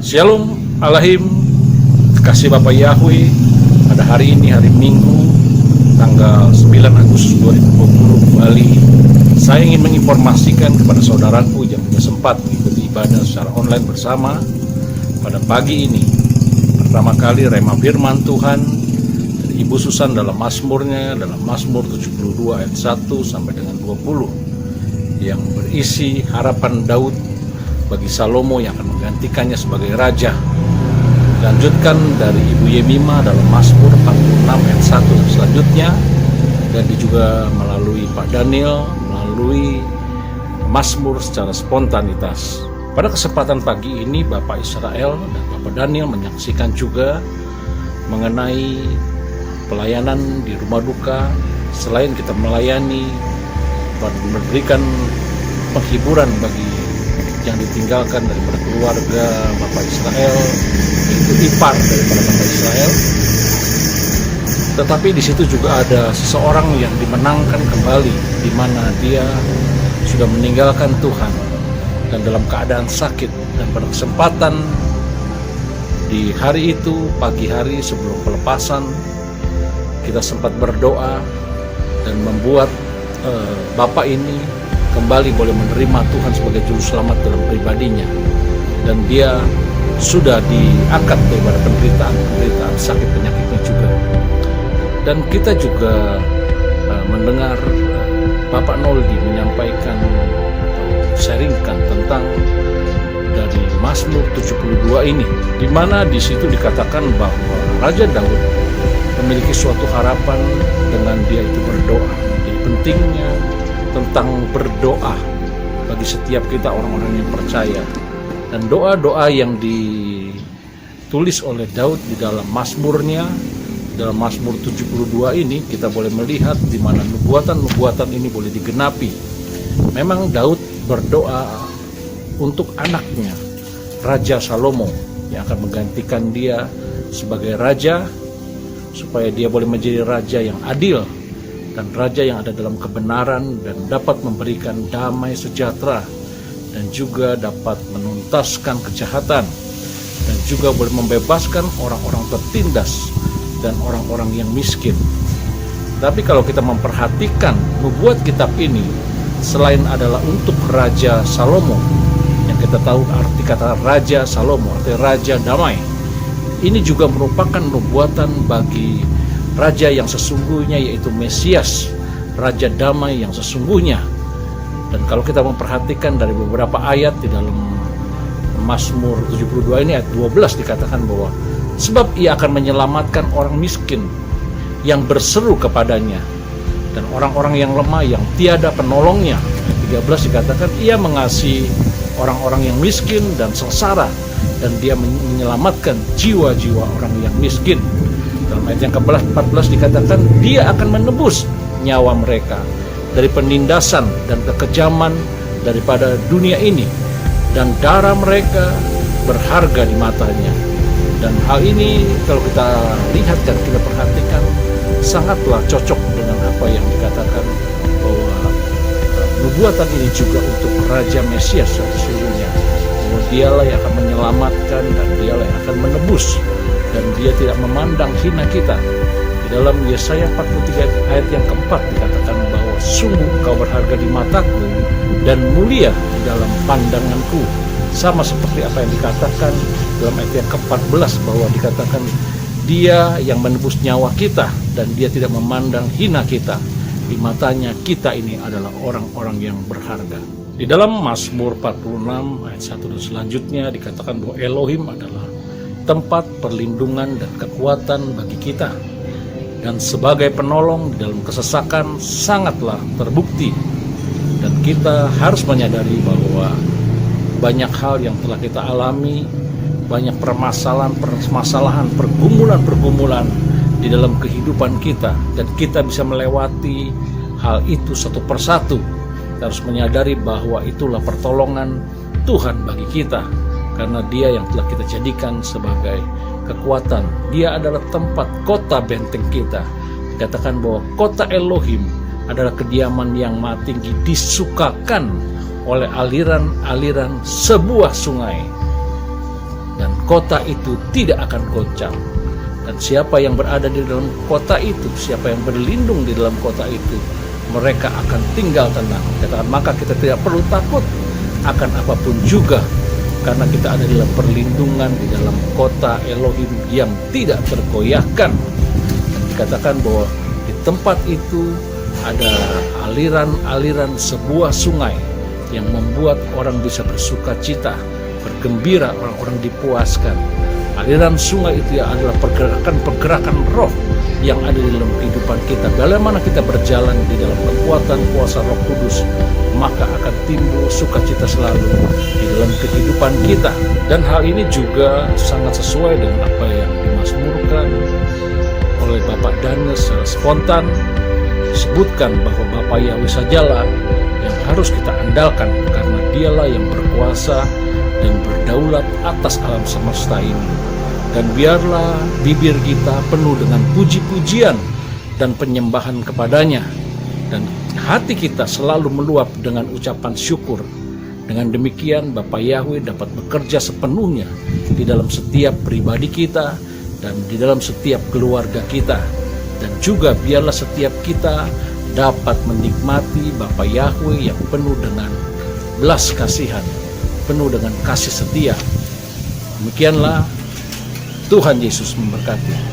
Shalom Alahim, kasih Bapak Yahweh. Pada hari ini, hari Minggu, tanggal 9 Agustus 2020 kembali saya ingin menginformasikan kepada saudaraku yang tidak sempat mengikuti ibadah secara online bersama pada pagi ini. Pertama kali rema firman Tuhan dari Ibu Susan dalam Mazmurnya, dalam Mazmur 72 ayat 1 sampai dengan 20, yang berisi harapan Daud bagi Salomo yang akan menggantikannya sebagai raja. Dilanjutkan dari Ibu Yemima dalam Mazmur 46 ayat 1 dan selanjutnya, dan juga melalui Pak Daniel melalui Mazmur secara spontanitas. Pada kesempatan pagi ini Bapak Israel dan Bapak Daniel menyaksikan juga mengenai pelayanan di rumah duka. Selain kita melayani dan memberikan penghiburan bagi yang ditinggalkan daripada keluarga Bapak Israel, itu ipar daripada Bapak Israel, tetapi di situ juga ada seseorang yang dimenangkan kembali, di mana dia sudah meninggalkan Tuhan dan dalam keadaan sakit. Dan pada kesempatan di hari itu, pagi hari sebelum pelepasan, kita sempat berdoa dan membuat Bapak ini kembali boleh menerima Tuhan sebagai juru selamat dalam pribadinya, dan dia sudah diangkat daripada penderitaan sakit penyakitnya juga. Dan kita juga mendengar Bapak Noldi menyampaikan atau sharingkan tentang dari Mazmur 72 ini, di mana di situ dikatakan bahwa Raja Daud memiliki suatu harapan dengan dia itu berdoa. Jadi pentingnya tentang berdoa bagi setiap kita orang-orang yang percaya. Dan doa-doa yang ditulis oleh Daud di dalam Mazmurnya, dalam Mazmur 72 ini, kita boleh melihat di mana nubuatan-nubuatan ini boleh digenapi. Memang Daud berdoa untuk anaknya, Raja Salomo, yang akan menggantikan dia sebagai raja, supaya dia boleh menjadi raja yang adil dan raja yang ada dalam kebenaran, dan dapat memberikan damai sejahtera, dan juga dapat menuntaskan kejahatan, dan juga boleh membebaskan orang-orang tertindas dan orang-orang yang miskin. Tapi kalau kita memperhatikan nubuat kitab ini, selain adalah untuk Raja Salomo, yang kita tahu arti kata Raja Salomo artinya raja damai, ini juga merupakan nubuatan bagi raja yang sesungguhnya, yaitu Mesias, raja damai yang sesungguhnya. Dan kalau kita memperhatikan dari beberapa ayat di dalam Mazmur 72 ini, ayat 12 dikatakan bahwa sebab ia akan menyelamatkan orang miskin yang berseru kepadanya, dan orang-orang yang lemah yang tiada penolongnya. Ayat 13 dikatakan ia mengasihi orang-orang yang miskin dan sengsara, dan dia menyelamatkan jiwa-jiwa orang yang miskin. Dalam ayat yang ke-14 dikatakan dia akan menebus nyawa mereka dari penindasan dan kekejaman daripada dunia ini, dan darah mereka berharga di matanya. Dan hal ini kalau kita lihat dan kita perhatikan, sangatlah cocok dengan apa yang dikatakan bahwa nubuatan ini juga untuk Raja Mesias sesungguhnya, bahwa dialah yang akan menyelamatkan dan dialah yang akan menebus, dan dia tidak memandang hina kita. Di dalam Yesaya 43 ayat yang keempat dikatakan bahwa sungguh kau berharga di mataku dan mulia di dalam pandanganku. Sama seperti apa yang dikatakan dalam ayat yang ke-14 bahwa dikatakan dia yang menebus nyawa kita, dan dia tidak memandang hina kita. Di matanya kita ini adalah orang-orang yang berharga. Di dalam Mazmur 46 ayat 1 dan selanjutnya dikatakan bahwa Elohim adalah tempat perlindungan dan kekuatan bagi kita, dan sebagai penolong di dalam kesesakan sangatlah terbukti. Dan kita harus menyadari bahwa banyak hal yang telah kita alami, banyak permasalahan, pergumulan di dalam kehidupan kita, dan kita bisa melewati hal itu satu persatu. Kita harus menyadari bahwa itulah pertolongan Tuhan bagi kita, karena dia yang telah kita jadikan sebagai kekuatan. Dia adalah tempat kota benteng kita. Dikatakan bahwa kota Elohim adalah kediaman yang maha tinggi, disukakan oleh aliran-aliran sebuah sungai. Dan kota itu tidak akan goncang. Dan siapa yang berada di dalam kota itu, siapa yang berlindung di dalam kota itu, mereka akan tinggal tenang. Katakan, maka kita tidak perlu takut akan apapun juga, karena kita ada dalam perlindungan di dalam kota Elohim yang tidak tergoyahkan. Dan dikatakan bahwa di tempat itu ada aliran-aliran sebuah sungai yang membuat orang bisa bersuka cita, bergembira, orang-orang dipuaskan. Aliran sungai itu adalah pergerakan-pergerakan roh yang ada di dalam kehidupan kita. Bagaimana kita berjalan di dalam kekuatan kuasa Roh Kudus, maka akan timbul sukacita selalu di dalam kehidupan kita. Dan hal ini juga sangat sesuai dengan apa yang dimazmurkan oleh Bapak Daniel secara spontan. Disebutkan bahwa Bapa Yahweh sajalah yang harus kita andalkan, karena dialah yang berkuasa dan berdaulat atas alam semesta ini. Dan biarlah bibir kita penuh dengan puji-pujian dan penyembahan kepadanya, dan hati kita selalu meluap dengan ucapan syukur. Dengan demikian Bapa Yahweh dapat bekerja sepenuhnya di dalam setiap pribadi kita dan di dalam setiap keluarga kita. Dan juga biarlah setiap kita dapat menikmati Bapa Yahweh yang penuh dengan belas kasihan, penuh dengan kasih setia. Demikianlah, Tuhan Yesus memberkati.